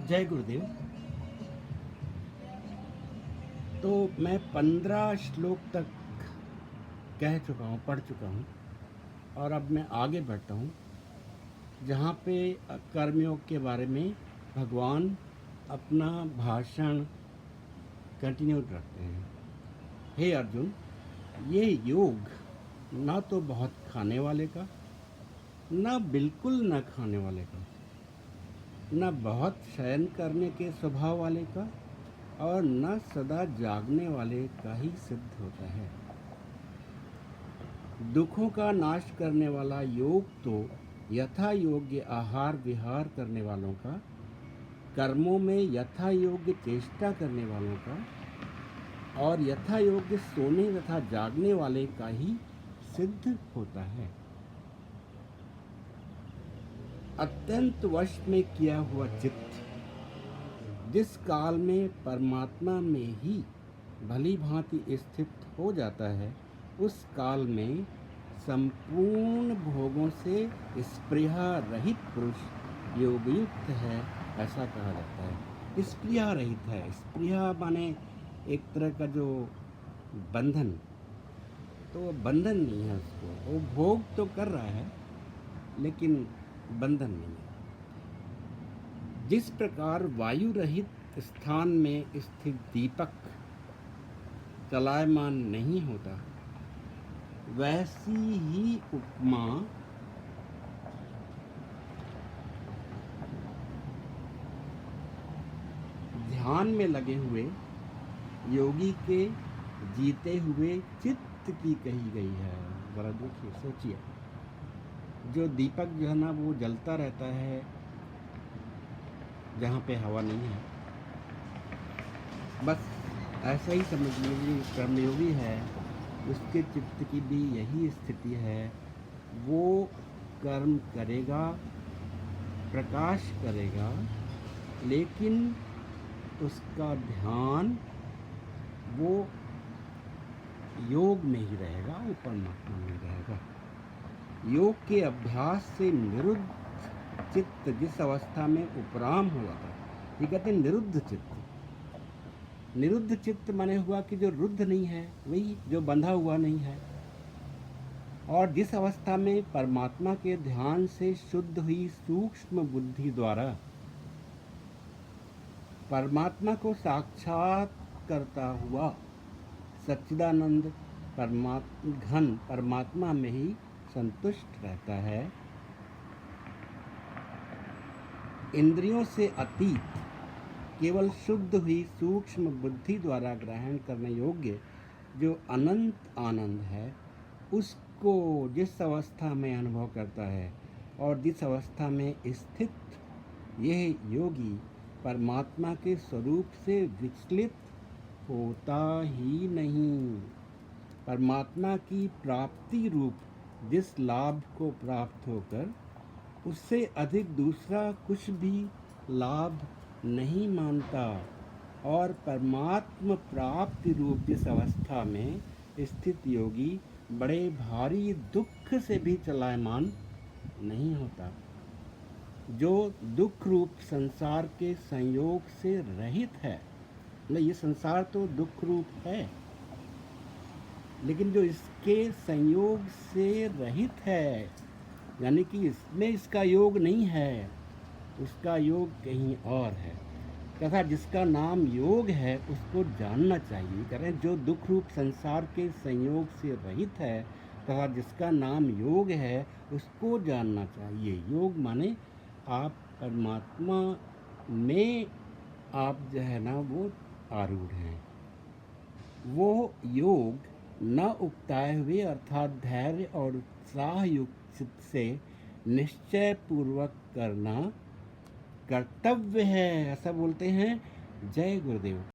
जय गुरुदेव। तो मैं 15 श्लोक तक कह चुका हूँ, पढ़ चुका हूँ और अब मैं आगे बढ़ता हूँ जहाँ पे कर्मयोग के बारे में भगवान अपना भाषण कंटिन्यू रखते हैं। हे अर्जुन, ये योग ना तो बहुत खाने वाले का, ना बिल्कुल न खाने वाले का, न बहुत शयन करने के स्वभाव वाले का और न सदा जागने वाले का ही सिद्ध होता है। दुखों का नाश करने वाला योग तो यथा योग्य आहार विहार करने वालों का, कर्मों में यथा योग्य चेष्टा करने वालों का और यथा योग्य सोने तथा जागने वाले का ही सिद्ध होता है। अत्यंत वश में किया हुआ चित्त जिस काल में परमात्मा में ही भली भांति स्थित हो जाता है, उस काल में संपूर्ण भोगों से स्पृहा रहित पुरुष योगयुक्त है, ऐसा कहा जाता है। स्पृहा रहित है, स्पृहा माने एक तरह का जो बंधन, तो वो बंधन नहीं है उसको, वो भोग तो कर रहा है लेकिन बंधन नहीं है। जिस प्रकार वायु रहित स्थान में स्थित दीपक चलायमान नहीं होता, वैसी ही उपमा ध्यान में लगे हुए योगी के जीते हुए चित्त की कही गई है। जरा देखिए, सोचिए, जो दीपक जो है ना वो जलता रहता है जहाँ पे हवा नहीं है, बस ऐसा ही समझ लीजिए कर्मयोगी है, उसके चित्त की भी यही स्थिति है। वो कर्म करेगा, प्रकाश करेगा, लेकिन उसका ध्यान वो योग में ही रहेगा, वो परमात्मा में रहेगा। योग के अभ्यास से निरुद्ध चित्त जिस अवस्था में उपराम हो जाता है, ये कहते हैं निरुद्ध चित्त। निरुद्ध चित्त माने हुआ कि जो रुद्ध नहीं है, वही जो बंधा हुआ नहीं है। और जिस अवस्था में परमात्मा के ध्यान से शुद्ध हुई सूक्ष्म बुद्धि द्वारा परमात्मा को साक्षात करता हुआ सच्चिदानंद घन परमात्मा में ही संतुष्ट रहता है, इंद्रियों से अतीत केवल शुद्ध हुई सूक्ष्म बुद्धि द्वारा ग्रहण करने योग्य जो अनंत आनंद है, उसको जिस अवस्था में अनुभव करता है और जिस अवस्था में स्थित यह योगी परमात्मा के स्वरूप से विचलित होता ही नहीं, परमात्मा की प्राप्ति रूप जिस लाभ को प्राप्त होकर उससे अधिक दूसरा कुछ भी लाभ नहीं मानता और परमात्म प्राप्ति रूप जिस अवस्था में स्थित योगी बड़े भारी दुख से भी चलायमान नहीं होता, जो दुख रूप संसार के संयोग से रहित है। मतलब ये संसार तो दुख रूप है, लेकिन जो इसके संयोग से रहित है, यानी कि इसमें इसका योग नहीं है, उसका योग कहीं और है, तथा जिसका नाम योग है उसको जानना चाहिए। कह रहे हैं जो दुख रूप संसार के संयोग से रहित है तथा जिसका नाम योग है उसको जानना चाहिए। योग माने आप परमात्मा में आप जो है ना वो आरूढ़ हैं। वो योग न उकताए हुए अर्थात धैर्य और उत्साह युक्त चित्त से निश्चय पूर्वक करना कर्तव्य है, ऐसा बोलते हैं। जय गुरुदेव।